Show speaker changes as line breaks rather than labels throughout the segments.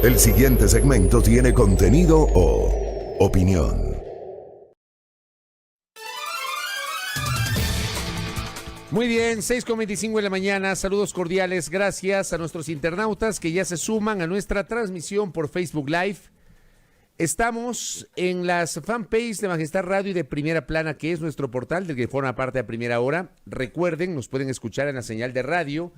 El siguiente segmento tiene contenido o opinión.
Muy bien, 6:25 de la mañana, saludos cordiales, gracias a nuestros internautas que ya se suman a nuestra transmisión por Facebook Live. Estamos en las fanpage de Majestad Radio y de Primera Plana, que es nuestro portal del que forma parte a Primera Hora. Recuerden, nos pueden escuchar en la señal de radio,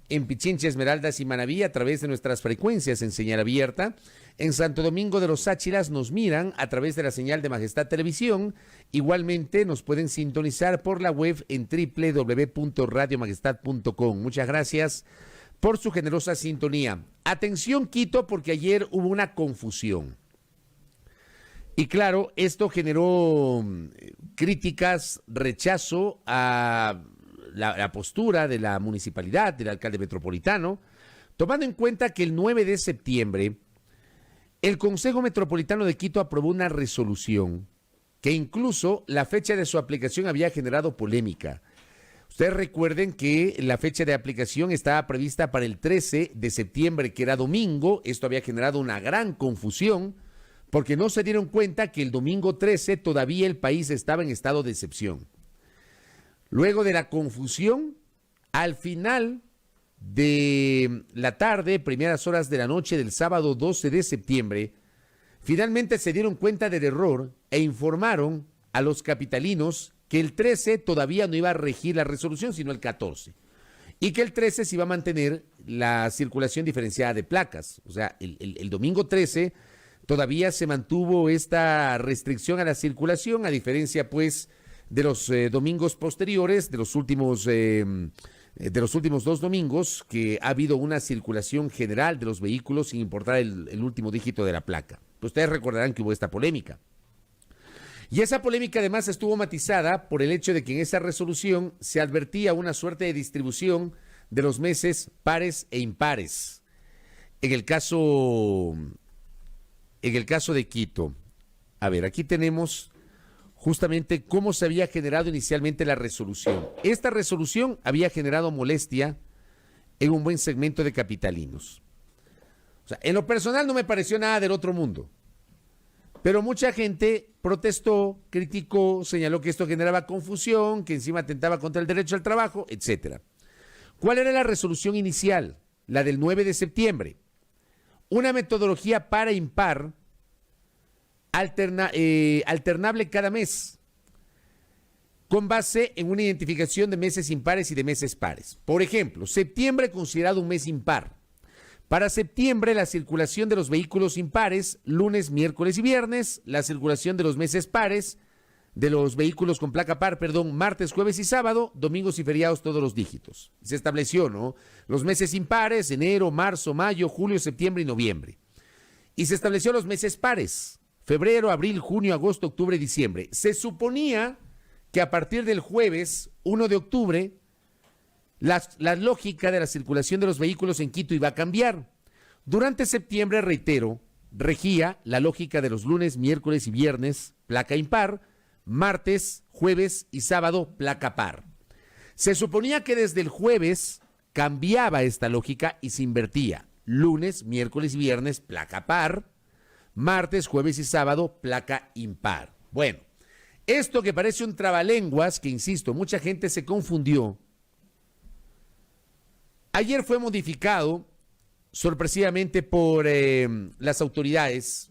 en Pichincha, Esmeraldas y Manabí a través de nuestras frecuencias en señal abierta. En Santo Domingo de los Áchilas nos miran a través de la señal de Majestad Televisión. Igualmente nos pueden sintonizar por la web en www.radiomajestad.com. Muchas gracias por su generosa sintonía. Atención, Quito, porque ayer hubo una confusión. Y claro, esto generó críticas, rechazo a la postura de la municipalidad, del alcalde metropolitano, tomando en cuenta que el 9 de septiembre el Consejo Metropolitano de Quito aprobó una resolución que incluso la fecha de su aplicación había generado polémica. Ustedes recuerden que la fecha de aplicación estaba prevista para el 13 de septiembre, que era domingo. Esto había generado una gran confusión porque no se dieron cuenta que el domingo 13 todavía el país estaba en estado de excepción. Luego de la confusión, al final de la tarde, primeras horas de la noche del sábado 12 de septiembre, finalmente se dieron cuenta del error e informaron a los capitalinos que el 13 todavía no iba a regir la resolución, sino el 14. Y que el 13 se iba a mantener la circulación diferenciada de placas. O sea, el domingo 13 todavía se mantuvo esta restricción a la circulación, a diferencia pues de los domingos posteriores, de los últimos 2 domingos, que ha habido una circulación general de los vehículos sin importar el último dígito de la placa. Pues ustedes recordarán que hubo esta polémica. Y esa polémica además estuvo matizada por el hecho de que en esa resolución se advertía una suerte de distribución de los meses pares e impares. En el caso de Quito, a ver, aquí tenemos justamente cómo se había generado inicialmente la resolución. Esta resolución había generado molestia en un buen segmento de capitalinos. O sea, en lo personal no me pareció nada del otro mundo, pero mucha gente protestó, criticó, señaló que esto generaba confusión, que encima atentaba contra el derecho al trabajo, etcétera. ¿Cuál era la resolución inicial? La del 9 de septiembre. Una metodología para impar alternable cada mes, con base en una identificación de meses impares y de meses pares. Por ejemplo, septiembre considerado un mes impar. Para septiembre, la circulación de los vehículos impares, lunes, miércoles y viernes, la circulación de los meses pares, de los vehículos con placa par, martes, jueves y sábado, domingos y feriados, todos los dígitos. Se estableció, ¿no? Los meses impares, enero, marzo, mayo, julio, septiembre y noviembre. Y se estableció los meses pares, febrero, abril, junio, agosto, octubre y diciembre. Se suponía que a partir del jueves 1 de octubre, la lógica de la circulación de los vehículos en Quito iba a cambiar. Durante septiembre, reitero, regía la lógica de los lunes, miércoles y viernes, placa impar, martes, jueves y sábado, placa par. Se suponía que desde el jueves cambiaba esta lógica y se invertía. Lunes, miércoles y viernes, placa par, martes, jueves y sábado, placa impar. Bueno, esto que parece un trabalenguas, que insisto, mucha gente se confundió, ayer fue modificado sorpresivamente por las autoridades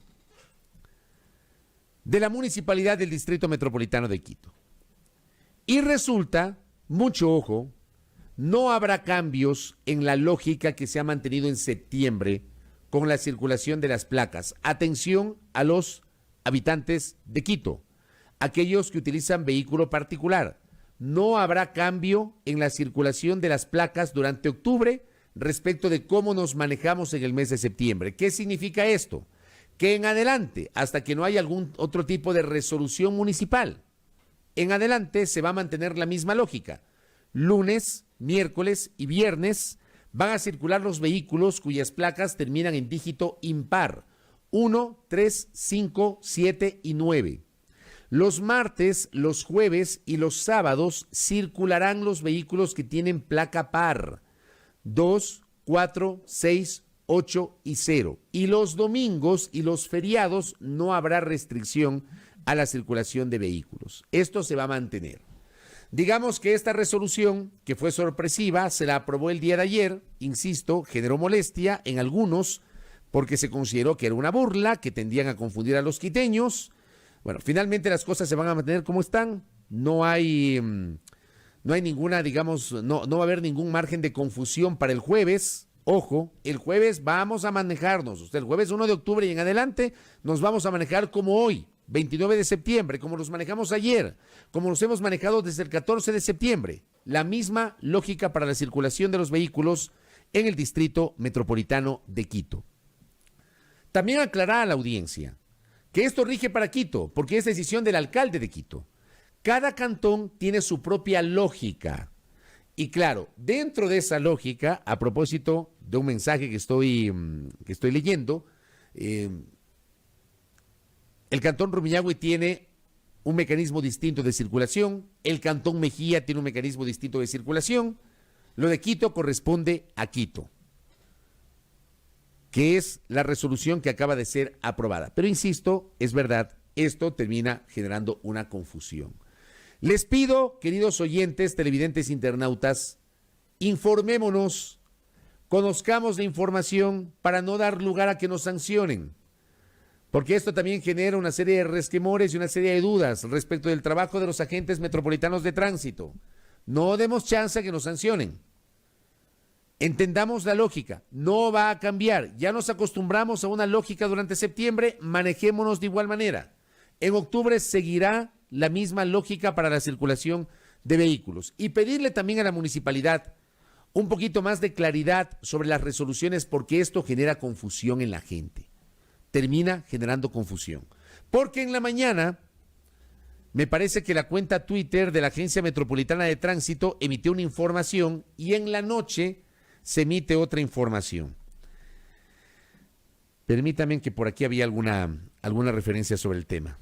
de la Municipalidad del Distrito Metropolitano de Quito. Y resulta, mucho ojo, no habrá cambios en la lógica que se ha mantenido en septiembre con la circulación de las placas. Atención a los habitantes de Quito, aquellos que utilizan vehículo particular. No habrá cambio en la circulación de las placas durante octubre respecto de cómo nos manejamos en el mes de septiembre. ¿Qué significa esto? Que en adelante, hasta que no haya algún otro tipo de resolución municipal, en adelante se va a mantener la misma lógica. Lunes, miércoles y viernes van a circular los vehículos cuyas placas terminan en dígito impar, 1, 3, 5, 7 y 9. Los martes, los jueves y los sábados circularán los vehículos que tienen placa par, 2, 4, 6, 8 y 0. Y los domingos y los feriados no habrá restricción a la circulación de vehículos. Esto se va a mantener. Digamos que esta resolución, que fue sorpresiva, se la aprobó el día de ayer, insisto, generó molestia en algunos porque se consideró que era una burla, que tendían a confundir a los quiteños. Bueno, finalmente las cosas se van a mantener como están. No hay ninguna, digamos, no va a haber ningún margen de confusión para el jueves. Ojo, el jueves vamos a manejarnos. El jueves 1 de octubre y en adelante nos vamos a manejar como hoy, 29 de septiembre, como nos manejamos ayer, como nos hemos manejado desde el 14 de septiembre. La misma lógica para la circulación de los vehículos en el Distrito Metropolitano de Quito. También aclarar a la audiencia que esto rige para Quito, porque es decisión del alcalde de Quito. Cada cantón tiene su propia lógica. Y claro, dentro de esa lógica, a propósito de un mensaje que estoy leyendo, el cantón Rumiñahui tiene un mecanismo distinto de circulación, el cantón Mejía tiene un mecanismo distinto de circulación, lo de Quito corresponde a Quito, que es la resolución que acaba de ser aprobada. Pero insisto, es verdad, esto termina generando una confusión. Les pido, queridos oyentes, televidentes, internautas, informémonos, conozcamos la información para no dar lugar a que nos sancionen, porque esto también genera una serie de resquemores y una serie de dudas respecto del trabajo de los agentes metropolitanos de tránsito. No demos chance a que nos sancionen. Entendamos la lógica, no va a cambiar. Ya nos acostumbramos a una lógica durante septiembre, manejémonos de igual manera. En octubre seguirá la misma lógica para la circulación de vehículos. Y pedirle también a la municipalidad un poquito más de claridad sobre las resoluciones, porque esto genera confusión en la gente. Termina generando confusión. Porque en la mañana, me parece que la cuenta Twitter de la Agencia Metropolitana de Tránsito emitió una información y en la noche se emite otra información. Permítanme que por aquí había alguna referencia sobre el tema.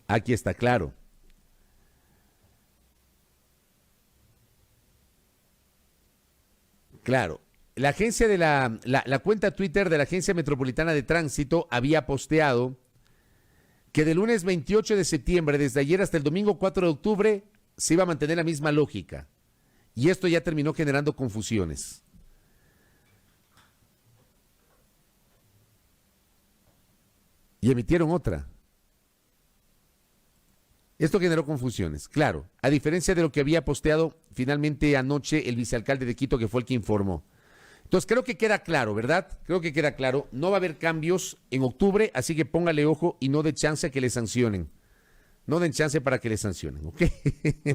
Aquí está claro. Claro, la agencia de la cuenta Twitter de la Agencia Metropolitana de Tránsito había posteado que del lunes 28 de septiembre, desde ayer hasta el domingo 4 de octubre, se iba a mantener la misma lógica. Y esto ya terminó generando confusiones. Y emitieron otra. Esto generó confusiones, claro, a diferencia de lo que había posteado finalmente anoche el vicealcalde de Quito, que fue el que informó. Entonces creo que queda claro, ¿verdad? Creo que queda claro, no va a haber cambios en octubre, así que póngale ojo y no dé chance a que le sancionen. No den chance para que le sancionen, ¿ok?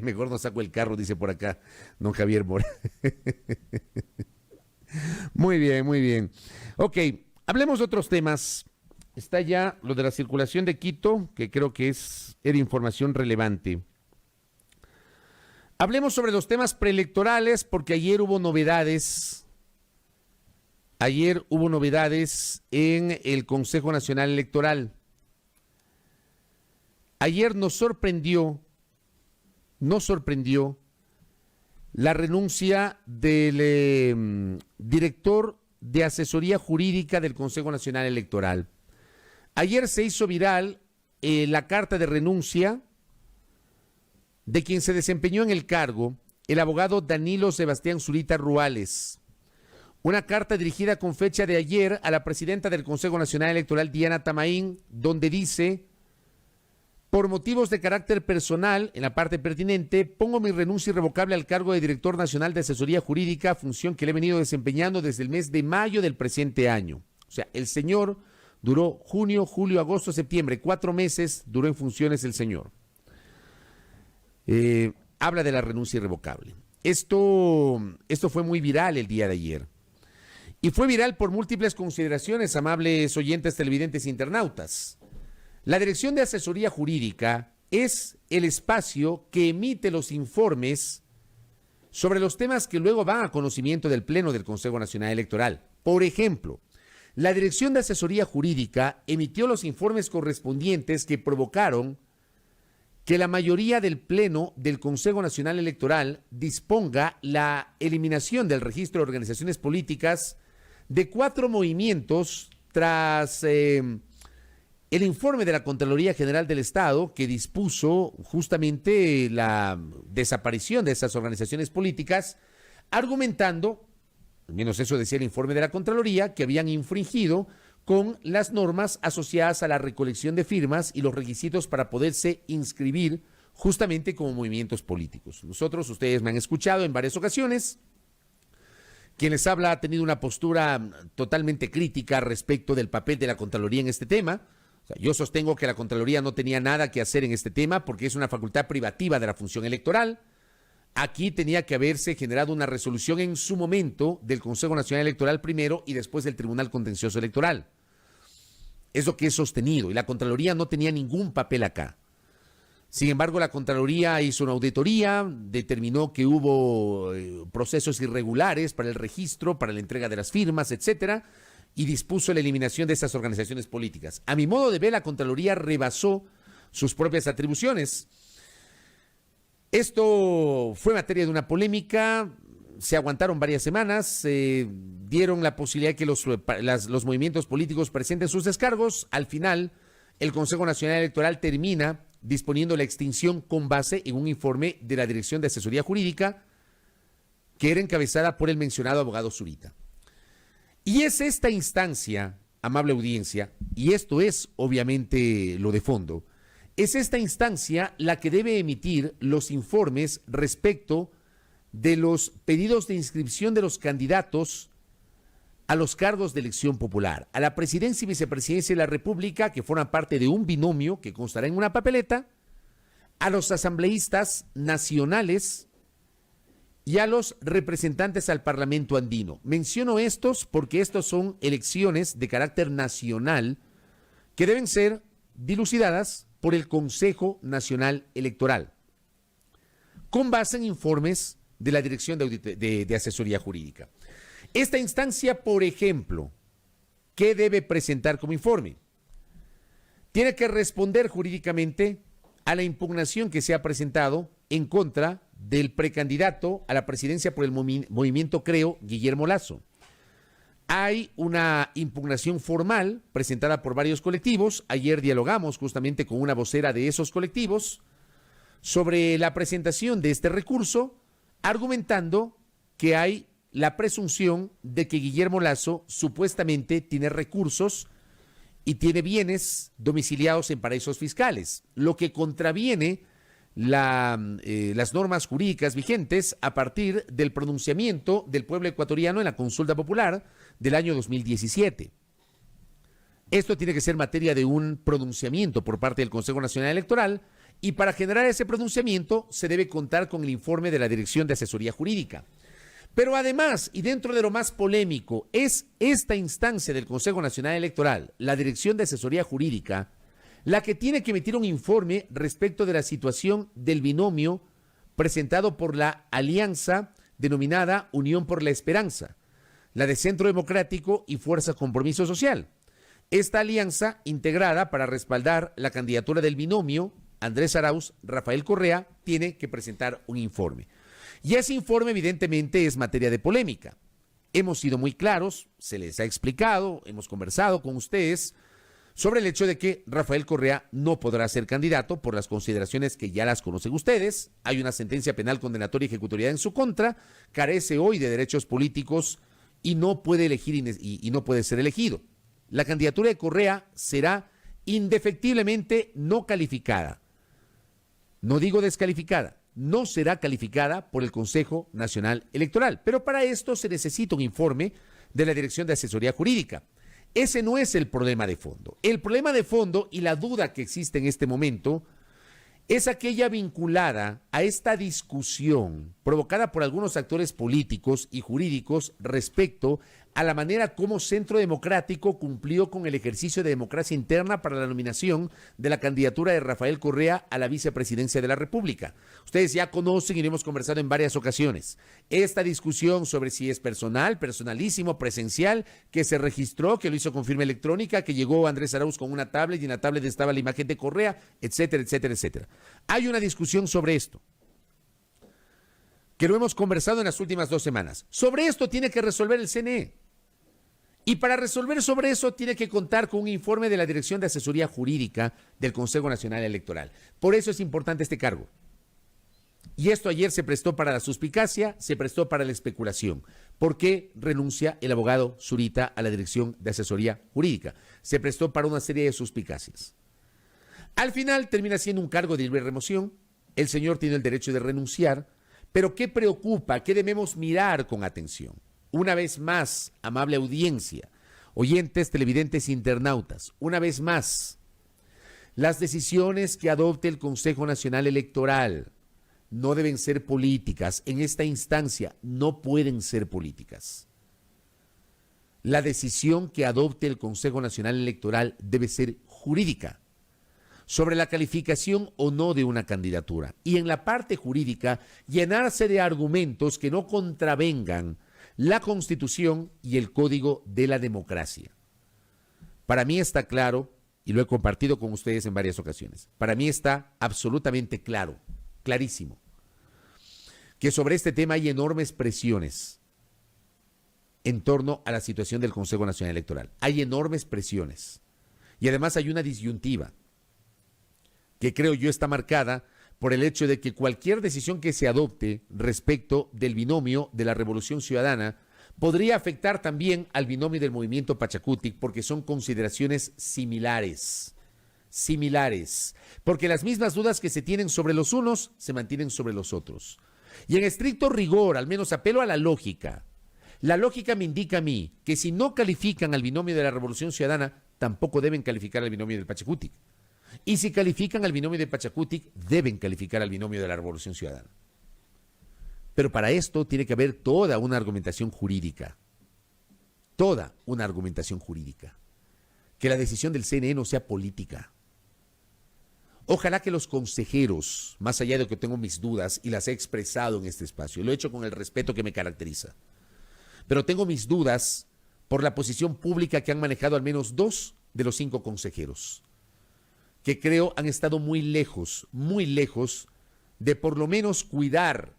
Mejor no saco el carro, dice por acá don Javier Mora. Muy bien, muy bien. Ok, hablemos de otros temas. Está ya lo de la circulación de Quito, que creo que era información relevante. Hablemos sobre los temas preelectorales, porque ayer hubo novedades. Ayer hubo novedades en el Consejo Nacional Electoral. Ayer nos sorprendió la renuncia del director de asesoría jurídica del Consejo Nacional Electoral. Ayer se hizo viral la carta de renuncia de quien se desempeñó en el cargo, el abogado Danilo Sebastián Zurita Ruales. Una carta dirigida con fecha de ayer a la presidenta del Consejo Nacional Electoral, Diana Tamaín, donde dice: por motivos de carácter personal, en la parte pertinente, pongo mi renuncia irrevocable al cargo de director nacional de asesoría jurídica, función que le he venido desempeñando desde el mes de mayo del presente año. O sea, el señor duró junio, julio, agosto, septiembre, 4 meses duró en funciones el señor. Habla de la renuncia irrevocable. Esto fue muy viral el día de ayer. Y fue viral por múltiples consideraciones, amables oyentes, televidentes e internautas. La Dirección de Asesoría Jurídica es el espacio que emite los informes sobre los temas que luego van a conocimiento del Pleno del Consejo Nacional Electoral. Por ejemplo, la Dirección de Asesoría Jurídica emitió los informes correspondientes que provocaron que la mayoría del Pleno del Consejo Nacional Electoral disponga la eliminación del registro de organizaciones políticas de 4 movimientos tras el informe de la Contraloría General del Estado que dispuso justamente la desaparición de esas organizaciones políticas, argumentando, al menos eso decía el informe de la Contraloría, que habían infringido con las normas asociadas a la recolección de firmas y los requisitos para poderse inscribir justamente como movimientos políticos. Nosotros, ustedes me han escuchado en varias ocasiones, quien les habla ha tenido una postura totalmente crítica respecto del papel de la Contraloría en este tema. O sea, yo sostengo que la Contraloría no tenía nada que hacer en este tema porque es una facultad privativa de la función electoral. Aquí tenía que haberse generado una resolución en su momento del Consejo Nacional Electoral primero y después del Tribunal Contencioso Electoral. Es lo que he sostenido y la Contraloría no tenía ningún papel acá. Sin embargo, la Contraloría hizo una auditoría, determinó que hubo procesos irregulares para el registro, para la entrega de las firmas, etcétera, y dispuso la eliminación de esas organizaciones políticas. A mi modo de ver, la Contraloría rebasó sus propias atribuciones. Esto fue materia de una polémica, se aguantaron varias semanas, dieron la posibilidad de que los movimientos políticos presenten sus descargos. Al final, el Consejo Nacional Electoral termina disponiendo la extinción con base en un informe de la Dirección de Asesoría Jurídica que era encabezada por el mencionado abogado Zurita. Y es esta instancia, amable audiencia, y esto es obviamente lo de fondo, es esta instancia la que debe emitir los informes respecto de los pedidos de inscripción de los candidatos a los cargos de elección popular, a la presidencia y vicepresidencia de la República, que forman parte de un binomio que constará en una papeleta, a los asambleístas nacionales y a los representantes al Parlamento andino. Menciono estos porque estos son elecciones de carácter nacional que deben ser dilucidadas por el Consejo Nacional Electoral, con base en informes de la Dirección de Asesoría Jurídica. Esta instancia, por ejemplo, ¿qué debe presentar como informe? Tiene que responder jurídicamente a la impugnación que se ha presentado en contra del precandidato a la presidencia por el movimiento Creo, Guillermo Lasso. Hay una impugnación formal presentada por varios colectivos. Ayer dialogamos justamente con una vocera de esos colectivos sobre la presentación de este recurso, argumentando que hay la presunción de que Guillermo Lasso supuestamente tiene recursos y tiene bienes domiciliados en paraísos fiscales, lo que contraviene las normas jurídicas vigentes a partir del pronunciamiento del pueblo ecuatoriano en la consulta popular del año 2017. Esto tiene que ser materia de un pronunciamiento por parte del Consejo Nacional Electoral y para generar ese pronunciamiento se debe contar con el informe de la Dirección de Asesoría Jurídica. Pero además, y dentro de lo más polémico, es esta instancia del Consejo Nacional Electoral, la Dirección de Asesoría Jurídica, la que tiene que emitir un informe respecto de la situación del binomio presentado por la alianza denominada Unión por la Esperanza, la de Centro Democrático y Fuerza Compromiso Social. Esta alianza, integrada para respaldar la candidatura del binomio Andrés Arauz, Rafael Correa, tiene que presentar un informe. Y ese informe evidentemente es materia de polémica. Hemos sido muy claros, se les ha explicado, hemos conversado con ustedes sobre el hecho de que Rafael Correa no podrá ser candidato por las consideraciones que ya las conocen ustedes. Hay una sentencia penal condenatoria y ejecutoriada en su contra, carece hoy de derechos políticos y no puede elegir y no puede ser elegido. La candidatura de Correa será indefectiblemente no calificada. No digo descalificada. No será calificada por el Consejo Nacional Electoral. Pero para esto se necesita un informe de la Dirección de Asesoría Jurídica. Ese no es el problema de fondo. El problema de fondo y la duda que existe en este momento es aquella vinculada a esta discusión provocada por algunos actores políticos y jurídicos respecto a la manera como Centro Democrático cumplió con el ejercicio de democracia interna para la nominación de la candidatura de Rafael Correa a la vicepresidencia de la República. Ustedes ya conocen y lo hemos conversado en varias ocasiones. Esta discusión sobre si es personal, personalísimo, presencial, que se registró, que lo hizo con firma electrónica, que llegó Andrés Arauz con una tablet y en la tablet estaba la imagen de Correa, etcétera, etcétera, etcétera. Hay una discusión sobre esto, que lo hemos conversado en las últimas 2 semanas. Sobre esto tiene que resolver el CNE. Y para resolver sobre eso tiene que contar con un informe de la Dirección de Asesoría Jurídica del Consejo Nacional Electoral. Por eso es importante este cargo. Y esto ayer se prestó para la suspicacia, se prestó para la especulación. ¿Por qué renuncia el abogado Zurita a la Dirección de Asesoría Jurídica? Se prestó para una serie de suspicacias. Al final termina siendo un cargo de libre remoción. El señor tiene el derecho de renunciar. Pero ¿qué preocupa? ¿Qué debemos mirar con atención? Una vez más, amable audiencia, oyentes, televidentes, internautas, una vez más, las decisiones que adopte el Consejo Nacional Electoral no deben ser políticas. En esta instancia no pueden ser políticas. La decisión que adopte el Consejo Nacional Electoral debe ser jurídica, sobre la calificación o no de una candidatura. Y en la parte jurídica, llenarse de argumentos que no contravengan la Constitución y el Código de la Democracia. Para mí está claro, y lo he compartido con ustedes en varias ocasiones, para mí está absolutamente claro, clarísimo, que sobre este tema hay enormes presiones en torno a la situación del Consejo Nacional Electoral. Hay enormes presiones. Y además hay una disyuntiva que creo yo está marcada por el hecho de que cualquier decisión que se adopte respecto del binomio de la Revolución Ciudadana podría afectar también al binomio del movimiento Pachacutic, porque son consideraciones similares, porque las mismas dudas que se tienen sobre los unos se mantienen sobre los otros. Y en estricto rigor, al menos apelo a la lógica me indica a mí que si no califican al binomio de la Revolución Ciudadana, tampoco deben calificar al binomio del Pachacutic. Y si califican al binomio de Pachacutic, deben calificar al binomio de la Revolución Ciudadana. Pero para esto tiene que haber toda una argumentación jurídica. Toda una argumentación jurídica. Que la decisión del CNE no sea política. Ojalá que los consejeros, más allá de que tengo mis dudas y las he expresado en este espacio, lo he hecho con el respeto que me caracteriza, pero tengo mis dudas por la posición pública que han manejado al menos 2 de los 5 consejeros, que creo han estado muy lejos de por lo menos cuidar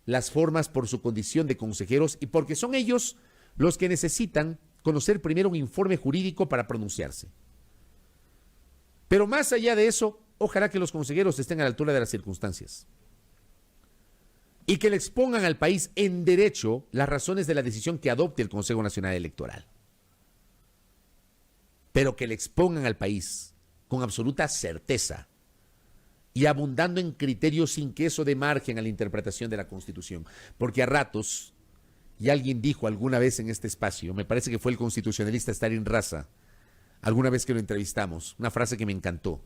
las formas por su condición de consejeros y porque son ellos los que necesitan conocer primero un informe jurídico para pronunciarse. Pero más allá de eso, ojalá que los consejeros estén a la altura de las circunstancias y que le expongan al país en derecho las razones de la decisión que adopte el Consejo Nacional Electoral. Pero que le expongan al país con absoluta certeza y abundando en criterios sin que eso dé margen a la interpretación de la Constitución. Porque a ratos, y alguien dijo alguna vez en este espacio, me parece que fue el constitucionalista Stalin Raza, alguna vez que lo entrevistamos, una frase que me encantó.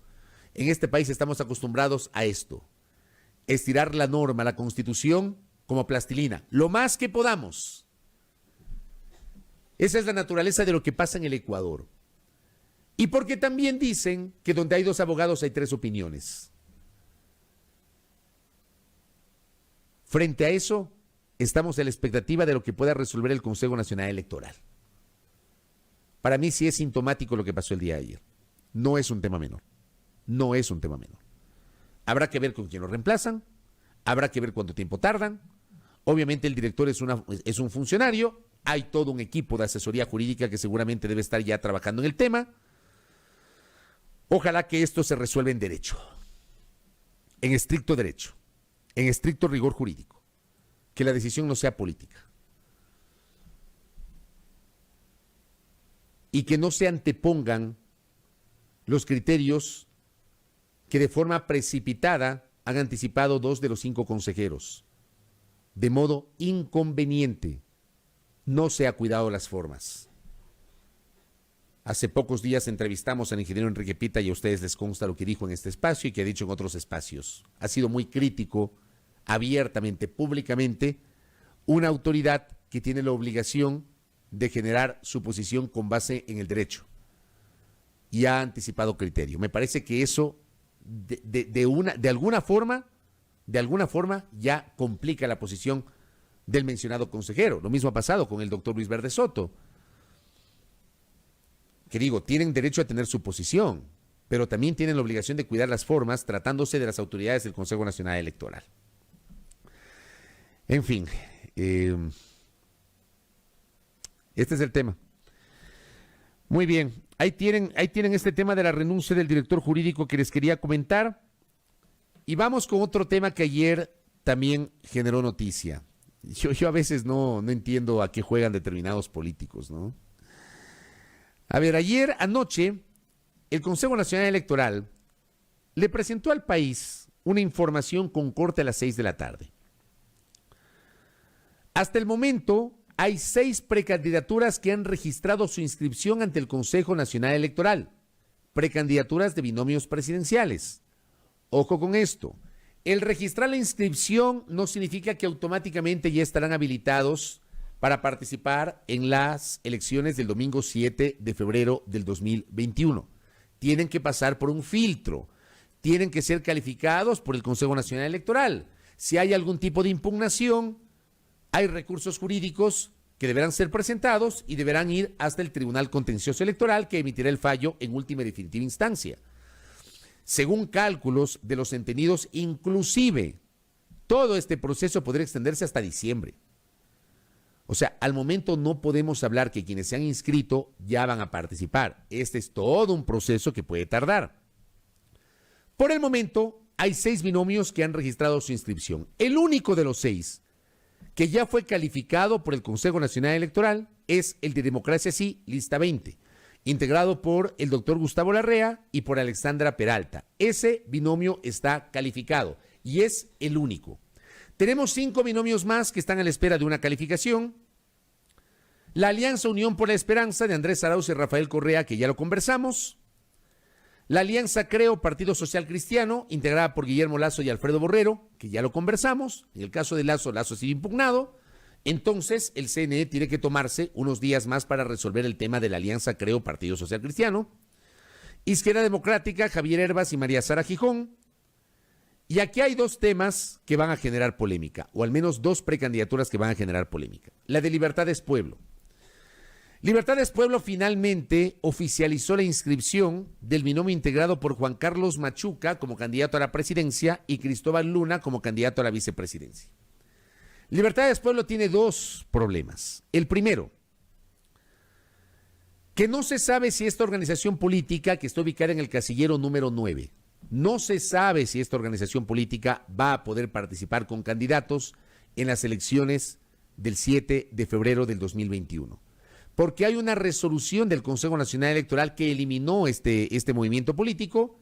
En este país estamos acostumbrados a esto, estirar la norma, la Constitución, como plastilina, lo más que podamos. Esa es la naturaleza de lo que pasa en el Ecuador. Y porque también dicen que donde hay 2 abogados hay 3 opiniones. Frente a eso, estamos en la expectativa de lo que pueda resolver el Consejo Nacional Electoral. Para mí sí es sintomático lo que pasó el día de ayer. No es un tema menor. No es un tema menor. Habrá que ver con quién lo reemplazan, habrá que ver cuánto tiempo tardan. Obviamente el director es un funcionario, hay todo un equipo de asesoría jurídica que seguramente debe estar ya trabajando en el tema. Ojalá que esto se resuelva en derecho, en estricto derecho, en estricto rigor jurídico, que la decisión no sea política y que no se antepongan los criterios que de forma precipitada han anticipado 2 de los 5 consejeros. De modo inconveniente, no se ha cuidado las formas. Hace pocos días entrevistamos al ingeniero Enrique Pita y a ustedes les consta lo que dijo en este espacio y que ha dicho en otros espacios. Ha sido muy crítico, abiertamente, públicamente, una autoridad que tiene la obligación de generar su posición con base en el derecho y ha anticipado criterio. Me parece que eso de alguna forma ya complica la posición del mencionado consejero. Lo mismo ha pasado con el doctor Luis Verde Soto, que digo, tienen derecho a tener su posición, pero también tienen la obligación de cuidar las formas tratándose de las autoridades del Consejo Nacional Electoral. En fin, este es el tema. Muy bien, ahí tienen este tema de la renuncia del director jurídico que les quería comentar. Y vamos con otro tema que ayer también generó noticia. Yo a veces no entiendo a qué juegan determinados políticos, ¿no? A ver, anoche, el Consejo Nacional Electoral le presentó al país una información con corte a las 6 de la tarde. Hasta el momento, hay 6 precandidaturas que han registrado su inscripción ante el Consejo Nacional Electoral. Precandidaturas de binomios presidenciales. Ojo con esto. El registrar la inscripción no significa que automáticamente ya estarán habilitados para participar en las elecciones del domingo 7 de febrero del 2021. Tienen que pasar por un filtro. Tienen que ser calificados por el Consejo Nacional Electoral. Si hay algún tipo de impugnación, hay recursos jurídicos que deberán ser presentados y deberán ir hasta el Tribunal Contencioso Electoral, que emitirá el fallo en última y definitiva instancia. Según cálculos de los entendidos, inclusive todo este proceso podría extenderse hasta diciembre. O sea, al momento no podemos hablar que quienes se han inscrito ya van a participar. Este es todo un proceso que puede tardar. Por el momento, hay 6 binomios que han registrado su inscripción. El único de los 6 que ya fue calificado por el Consejo Nacional Electoral es el de Democracia Sí, lista 20, integrado por el doctor Gustavo Larrea y por Alexandra Peralta. Ese binomio está calificado y es el único. Tenemos 5 binomios más que están a la espera de una calificación. La Alianza Unión por la Esperanza de Andrés Arauz y Rafael Correa, que ya lo conversamos. La Alianza Creo Partido Social Cristiano, integrada por Guillermo Lazo y Alfredo Borrero, que ya lo conversamos. En el caso de Lazo ha sido impugnado. Entonces, el CNE tiene que tomarse unos días más para resolver el tema de la Alianza Creo Partido Social Cristiano. Izquierda Democrática, Javier Herbas y María Sara Gijón. Y aquí hay 2 temas que van a generar polémica, o al menos 2 precandidaturas que van a generar polémica. La de Libertades Pueblo. Libertades Pueblo finalmente oficializó la inscripción del binomio integrado por Juan Carlos Machuca como candidato a la presidencia y Cristóbal Luna como candidato a la vicepresidencia. Libertades Pueblo tiene 2 problemas. El primero, que no se sabe si esta organización política, que está ubicada en el casillero número 9, no se sabe si esta organización política va a poder participar con candidatos en las elecciones del 7 de febrero del 2021. Porque hay una resolución del Consejo Nacional Electoral que eliminó este movimiento político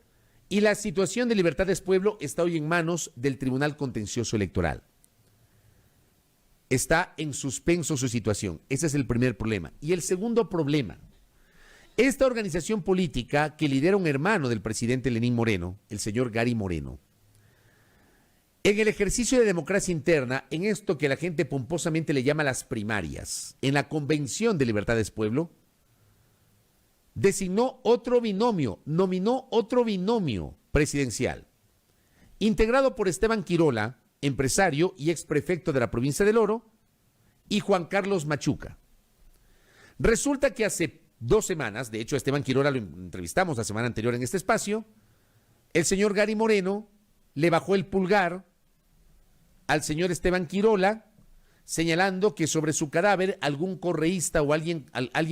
y la situación de Libertades Pueblo está hoy en manos del Tribunal Contencioso Electoral. Está en suspenso su situación. Ese es el primer problema. Y el segundo problema, esta organización política que lidera un hermano del presidente Lenín Moreno, el señor Gary Moreno, en el ejercicio de democracia interna, en esto que la gente pomposamente le llama las primarias, en la Convención de Libertades Pueblo, nominó otro binomio presidencial, integrado por Esteban Quirola, empresario y exprefecto de la provincia del Oro, y Juan Carlos Machuca. Resulta que hace 2 semanas, de hecho a Esteban Quirola lo entrevistamos la semana anterior en este espacio, el señor Gary Moreno le bajó el pulgar al señor Esteban Quirola, señalando que sobre su cadáver algún correísta o alguien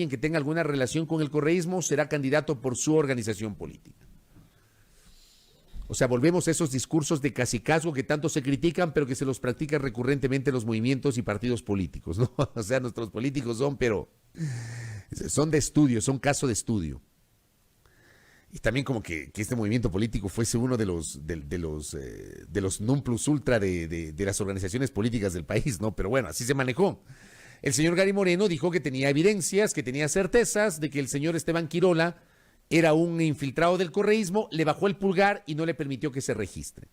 que tenga alguna relación con el correísmo será candidato por su organización política. O sea, volvemos a esos discursos de cacicazgo que tanto se critican, pero que se los practican recurrentemente los movimientos y partidos políticos, ¿no? O sea, nuestros políticos son de estudio, son caso de estudio. Y también como que este movimiento político fuese uno de los non plus ultra de las organizaciones políticas del país, ¿no? Pero bueno, así se manejó. El señor Gary Moreno dijo que tenía evidencias, que tenía certezas de que el señor Esteban Quirola era un infiltrado del correísmo, le bajó el pulgar y no le permitió que se registre.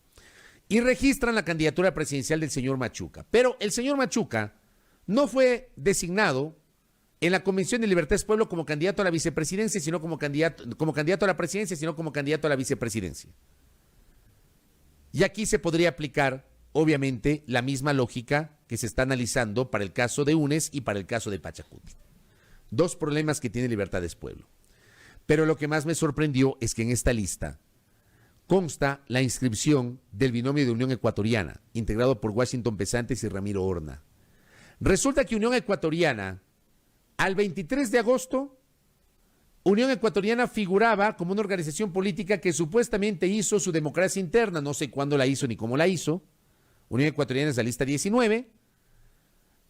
Y registran la candidatura presidencial del señor Machuca. Pero el señor Machuca no fue designado en la Convención de Libertades Pueblo como candidato a la vicepresidencia, sino como candidato a la presidencia, sino como candidato a la vicepresidencia. Y aquí se podría aplicar, obviamente, la misma lógica que se está analizando para el caso de UNES y para el caso de Pachacuti. Dos problemas que tiene Libertades Pueblo. Pero lo que más me sorprendió es que en esta lista consta la inscripción del binomio de Unión Ecuatoriana, integrado por Washington Pesantes y Ramiro Horna. Resulta que Unión Ecuatoriana, al 23 de agosto, Unión Ecuatoriana figuraba como una organización política que supuestamente hizo su democracia interna, no sé cuándo la hizo ni cómo la hizo. Unión Ecuatoriana es la lista 19.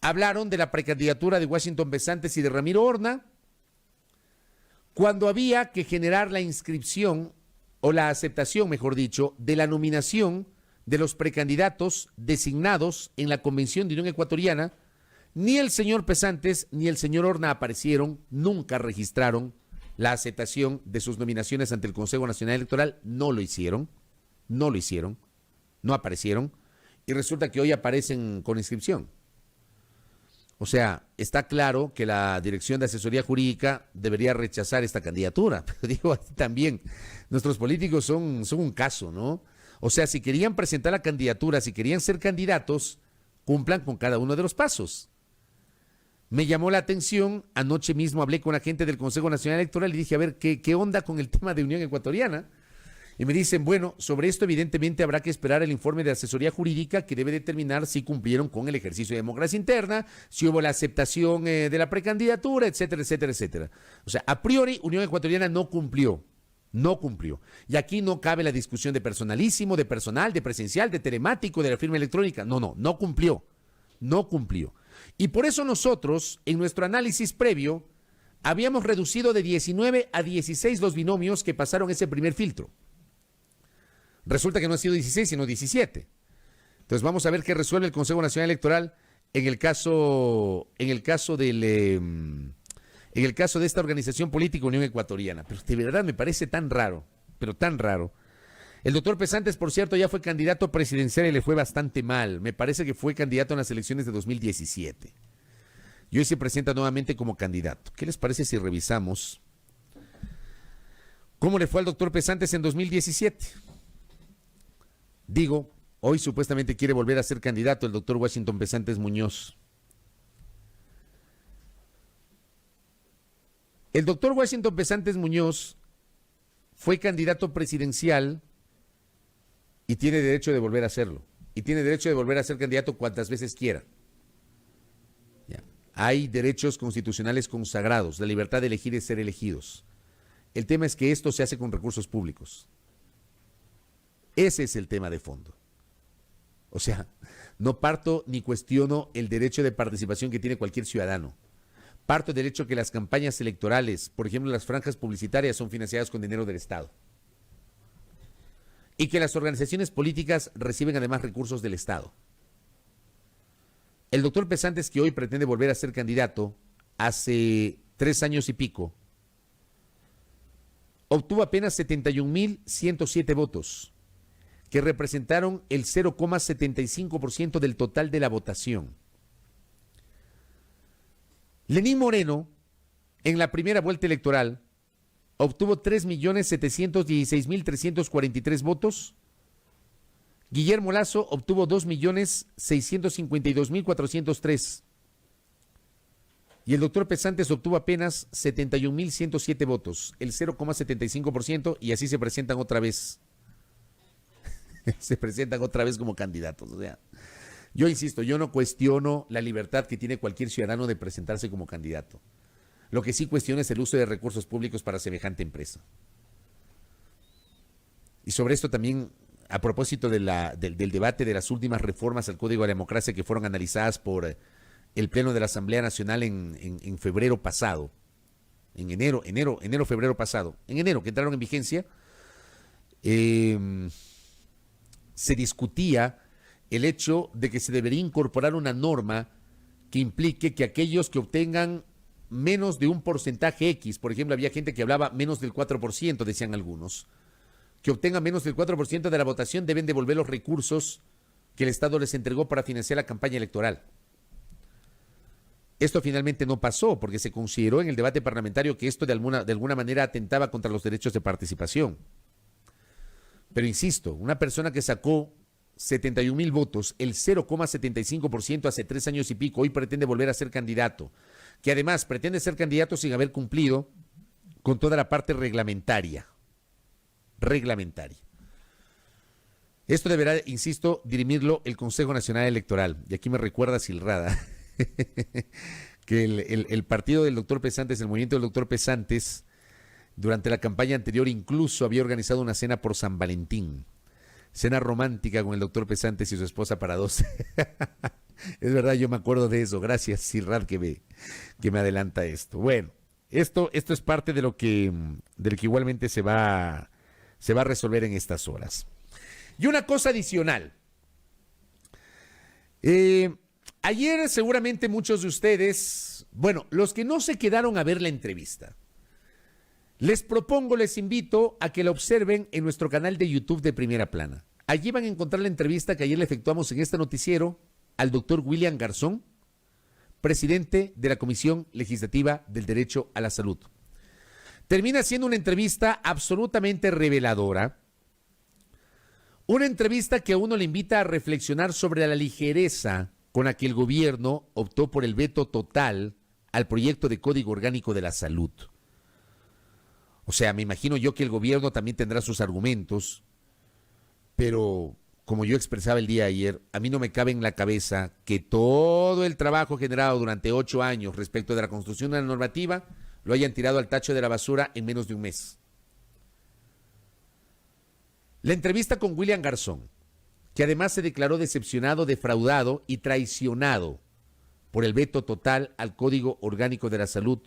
Hablaron de la precandidatura de Washington Pesantes y de Ramiro Horna, cuando había que generar la inscripción, o la aceptación, mejor dicho, de la nominación de los precandidatos designados en la Convención de Unión Ecuatoriana. Ni el señor Pesantes ni el señor Horna aparecieron, nunca registraron la aceptación de sus nominaciones ante el Consejo Nacional Electoral, no lo hicieron, no aparecieron, y resulta que hoy aparecen con inscripción. O sea, está claro que la Dirección de Asesoría Jurídica debería rechazar esta candidatura, pero digo, también nuestros políticos son un caso, ¿no? O sea, si querían presentar la candidatura, si querían ser candidatos, cumplan con cada uno de los pasos. Me llamó la atención, anoche mismo hablé con la gente del Consejo Nacional Electoral y dije, a ver, ¿qué onda con el tema de Unión Ecuatoriana? Y me dicen, bueno, sobre esto evidentemente habrá que esperar el informe de asesoría jurídica que debe determinar si cumplieron con el ejercicio de democracia interna, si hubo la aceptación de la precandidatura, etcétera, etcétera, etcétera. O sea, a priori, Unión Ecuatoriana no cumplió. Y aquí no cabe la discusión de personalísimo, de personal, de presencial, de telemático, de la firma electrónica. No cumplió. Y por eso nosotros, en nuestro análisis previo, habíamos reducido de 19 a 16 los binomios que pasaron ese primer filtro. Resulta que no ha sido 16, sino 17. Entonces vamos a ver qué resuelve el Consejo Nacional Electoral en el caso de esta organización política Unión Ecuatoriana. Pero de verdad me parece tan raro, pero tan raro. El doctor Pesantes, por cierto, ya fue candidato presidencial y le fue bastante mal. Me parece que fue candidato en las elecciones de 2017. Y hoy se presenta nuevamente como candidato. ¿Qué les parece si revisamos cómo le fue al doctor Pesantes en 2017? Digo, hoy supuestamente quiere volver a ser candidato el doctor Washington Pesantes Muñoz. El doctor Washington Pesantes Muñoz fue candidato presidencial y tiene derecho de volver a hacerlo. Y tiene derecho de volver a ser candidato cuantas veces quiera. Ya. Hay derechos constitucionales consagrados, la libertad de elegir y ser elegidos. El tema es que esto se hace con recursos públicos. Ese es el tema de fondo. O sea, no parto ni cuestiono el derecho de participación que tiene cualquier ciudadano. Parto del hecho que las campañas electorales, por ejemplo, las franjas publicitarias, son financiadas con dinero del Estado. Y que las organizaciones políticas reciben además recursos del Estado. El doctor Pesantes, que hoy pretende volver a ser candidato, hace 3 años y pico, obtuvo apenas 71,107 votos, que representaron el 0,75% del total de la votación. Lenín Moreno, en la primera vuelta electoral, obtuvo 3,716,343 votos. Guillermo Lasso obtuvo 2,652,403. Y el doctor Pesantes obtuvo apenas 71,107 votos, el 0,75%, y así se presentan otra vez. Se presentan otra vez como candidatos. O sea, yo insisto, yo no cuestiono la libertad que tiene cualquier ciudadano de presentarse como candidato. Lo que sí cuestiono es el uso de recursos públicos para semejante empresa. Y sobre esto también, a propósito del debate de las últimas reformas al Código de la Democracia que fueron analizadas por el Pleno de la Asamblea Nacional en febrero pasado, en enero, febrero pasado, en enero, que entraron en vigencia, se discutía el hecho de que se debería incorporar una norma que implique que aquellos que obtengan menos de un porcentaje X, por ejemplo, había gente que hablaba menos del 4%, decían algunos, que obtengan menos del 4% de la votación deben devolver los recursos que el Estado les entregó para financiar la campaña electoral. Esto finalmente no pasó porque se consideró en el debate parlamentario que esto de alguna manera atentaba contra los derechos de participación. Pero insisto, una persona que sacó 71,000 votos, el 0,75% hace 3 años y pico, hoy pretende volver a ser candidato, que además pretende ser candidato sin haber cumplido con toda la parte reglamentaria. Esto deberá, insisto, dirimirlo el Consejo Nacional Electoral. Y aquí me recuerda Silrada, que el partido del doctor Pesantes, el movimiento del doctor Pesantes, durante la campaña anterior incluso había organizado una cena por San Valentín. Cena romántica con el doctor Pesantes y su esposa para 2. Es verdad, yo me acuerdo de eso. Gracias, Silrad, que me adelanta esto. Bueno, esto es parte de lo que igualmente se va a resolver en estas horas. Y una cosa adicional. Ayer seguramente muchos de ustedes, bueno, los que no se quedaron a ver la entrevista, les invito a que la observen en nuestro canal de YouTube de Primera Plana. Allí van a encontrar la entrevista que ayer le efectuamos en este noticiero al doctor William Garzón, presidente de la Comisión Legislativa del Derecho a la Salud. Termina siendo una entrevista absolutamente reveladora, una entrevista que a uno le invita a reflexionar sobre la ligereza con la que el gobierno optó por el veto total al proyecto de Código Orgánico de la Salud. O sea, me imagino yo que el gobierno también tendrá sus argumentos, pero como yo expresaba el día de ayer, a mí no me cabe en la cabeza que todo el trabajo generado durante 8 años respecto de la construcción de la normativa lo hayan tirado al tacho de la basura en menos de un mes. La entrevista con William Garzón, que además se declaró decepcionado, defraudado y traicionado por el veto total al Código Orgánico de la Salud,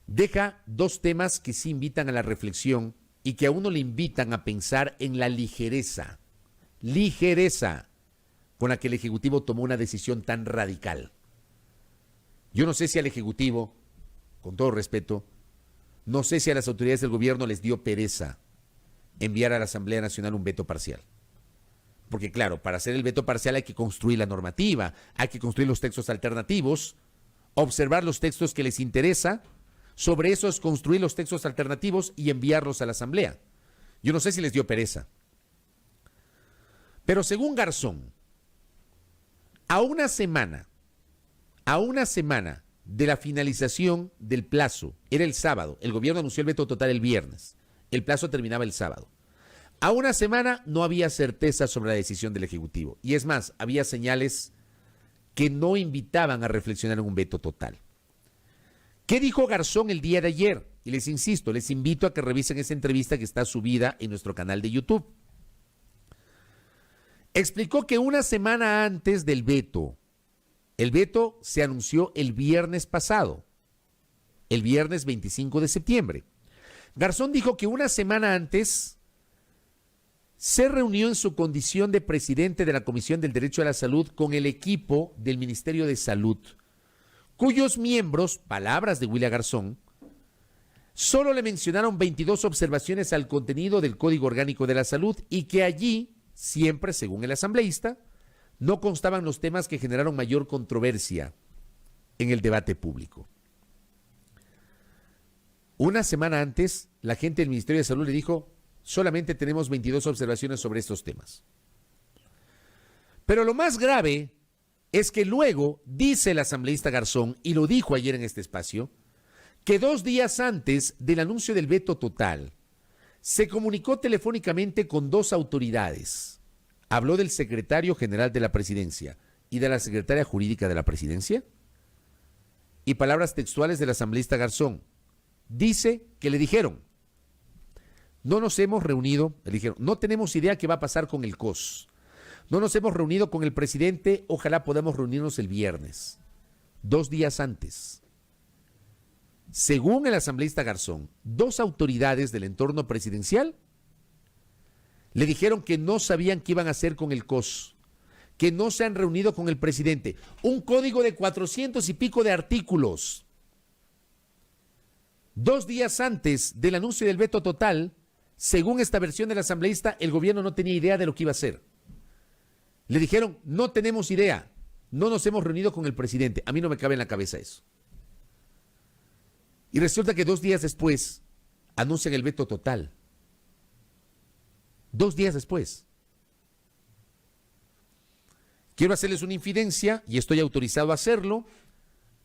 deja 2 temas que sí invitan a la reflexión y que a uno le invitan a pensar en la ligereza con la que el Ejecutivo tomó una decisión tan radical. Yo no sé si al Ejecutivo, con todo respeto, no sé si a las autoridades del gobierno les dio pereza enviar a la Asamblea Nacional un veto parcial. Porque claro, para hacer el veto parcial hay que construir la normativa, hay que construir los textos alternativos, observar los textos que les interesa, sobre eso es construir los textos alternativos y enviarlos a la Asamblea. Yo no sé si les dio pereza. Pero según Garzón, a una semana de la finalización del plazo, era el sábado, el gobierno anunció el veto total el viernes, el plazo terminaba el sábado. A una semana no había certeza sobre la decisión del Ejecutivo. Y es más, había señales que no invitaban a reflexionar en un veto total. ¿Qué dijo Garzón el día de ayer? Y les insisto, les invito a que revisen esa entrevista que está subida en nuestro canal de YouTube. Explicó que una semana antes del veto, el veto se anunció el viernes pasado, el viernes 25 de septiembre. Garzón dijo que una semana antes se reunió en su condición de presidente de la Comisión del Derecho a la Salud con el equipo del Ministerio de Salud, cuyos miembros, palabras de William Garzón, solo le mencionaron 22 observaciones al contenido del Código Orgánico de la Salud y que allí, siempre según el asambleísta, no constaban los temas que generaron mayor controversia en el debate público. Una semana antes, la gente del Ministerio de Salud le dijo: solamente tenemos 22 observaciones sobre estos temas. Pero lo más grave es que luego dice el asambleísta Garzón, y lo dijo ayer en este espacio, que 2 días antes del anuncio del veto total, se comunicó telefónicamente con 2 autoridades. Habló del secretario general de la Presidencia y de la secretaria jurídica de la Presidencia. Y palabras textuales del asambleísta Garzón. Dice que le dijeron: no nos hemos reunido, le dijeron, no tenemos idea qué va a pasar con el COS. No nos hemos reunido con el presidente, ojalá podamos reunirnos el viernes. 2 días antes. Según el asambleísta Garzón, 2 autoridades del entorno presidencial le dijeron que no sabían qué iban a hacer con el COS, que no se han reunido con el presidente. Un código de 400 y pico de artículos. 2 días antes del anuncio del veto total, según esta versión del asambleísta, el gobierno no tenía idea de lo que iba a hacer. Le dijeron: no tenemos idea, no nos hemos reunido con el presidente. A mí no me cabe en la cabeza eso. Y resulta que 2 días después anuncian el veto total. 2 días después. Quiero hacerles una infidencia y estoy autorizado a hacerlo.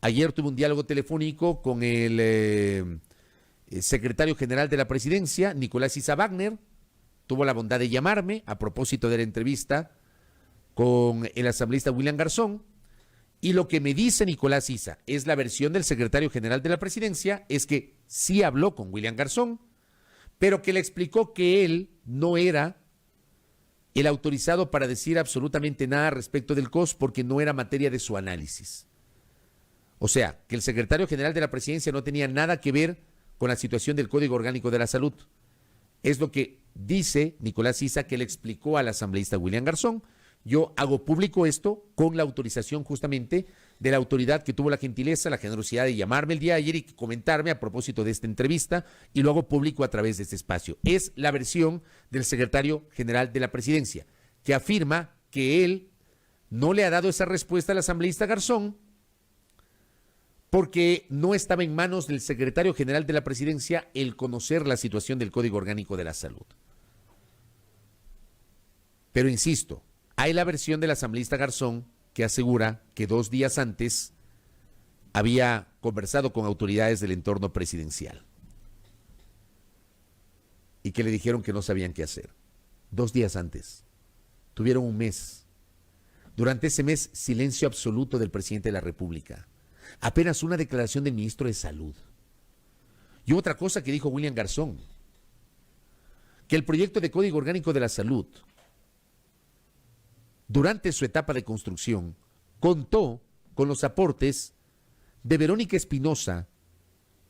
Ayer tuve un diálogo telefónico con el secretario general de la presidencia, Nicolás Issa Wagner. Tuvo la bondad de llamarme a propósito de la entrevista con el asambleísta William Garzón. Y lo que me dice Nicolás Issa, es la versión del secretario general de la presidencia, es que sí habló con William Garzón, pero que le explicó que él no era el autorizado para decir absolutamente nada respecto del COS porque no era materia de su análisis. O sea, que el secretario general de la presidencia no tenía nada que ver con la situación del Código Orgánico de la Salud. Es lo que dice Nicolás Issa, que le explicó al asambleísta William Garzón. Yo hago público esto con la autorización justamente de la autoridad que tuvo la gentileza, la generosidad de llamarme el día de ayer y comentarme a propósito de esta entrevista, y lo hago público a través de este espacio. Es la versión del secretario general de la presidencia, que afirma que él no le ha dado esa respuesta al asambleísta Garzón porque no estaba en manos del secretario general de la presidencia el conocer la situación del Código Orgánico de la Salud. Pero insisto, hay la versión del asambleísta Garzón que asegura que 2 días antes había conversado con autoridades del entorno presidencial y que le dijeron que no sabían qué hacer. 2 días antes. Tuvieron un mes. Durante ese mes, silencio absoluto del presidente de la República. Apenas una declaración del ministro de Salud. Y otra cosa que dijo William Garzón, que el proyecto de Código Orgánico de la Salud, durante su etapa de construcción, contó con los aportes de Verónica Espinosa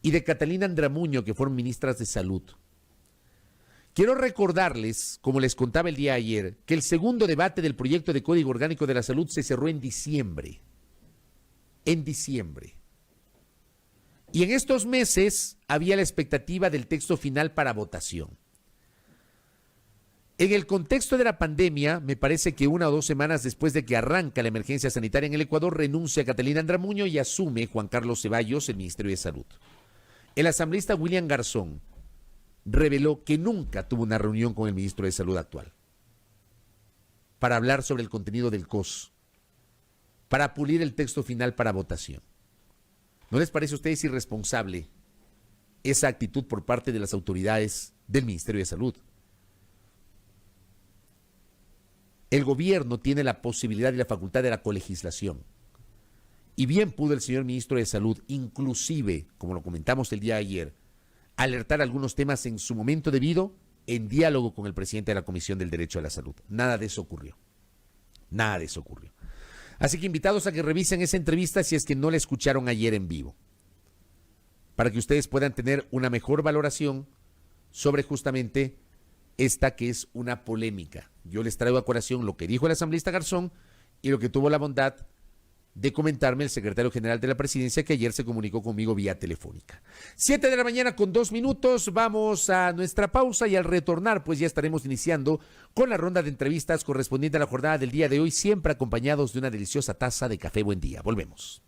y de Catalina Andramuño, que fueron ministras de Salud. Quiero recordarles, como les contaba el día de ayer, que el segundo debate del proyecto de Código Orgánico de la Salud se cerró en diciembre. En diciembre. Y en estos meses había la expectativa del texto final para votación. En el contexto de la pandemia, me parece que 1 o 2 semanas después de que arranca la emergencia sanitaria en el Ecuador, renuncia Catalina Andramuño y asume Juan Carlos Ceballos el Ministerio de Salud. El asambleísta William Garzón reveló que nunca tuvo una reunión con el ministro de Salud actual para hablar sobre el contenido del COS, para pulir el texto final para votación. ¿No les parece a ustedes irresponsable esa actitud por parte de las autoridades del Ministerio de Salud? El gobierno tiene la posibilidad y la facultad de la colegislación. Y bien pudo el señor ministro de Salud, inclusive, como lo comentamos el día de ayer, alertar algunos temas en su momento debido en diálogo con el presidente de la Comisión del Derecho a la Salud. Nada de eso ocurrió. Nada de eso ocurrió. Así que invitados a que revisen esa entrevista si es que no la escucharon ayer en vivo, para que ustedes puedan tener una mejor valoración sobre justamente esta que es una polémica. Yo les traigo a colación lo que dijo el asambleísta Garzón y lo que tuvo la bondad de comentarme el secretario general de la presidencia, que ayer se comunicó conmigo vía telefónica. 7 de la mañana con 2 minutos, vamos a nuestra pausa y al retornar pues ya estaremos iniciando con la ronda de entrevistas correspondiente a la jornada del día de hoy, siempre acompañados de una deliciosa taza de café Buen Día. Volvemos.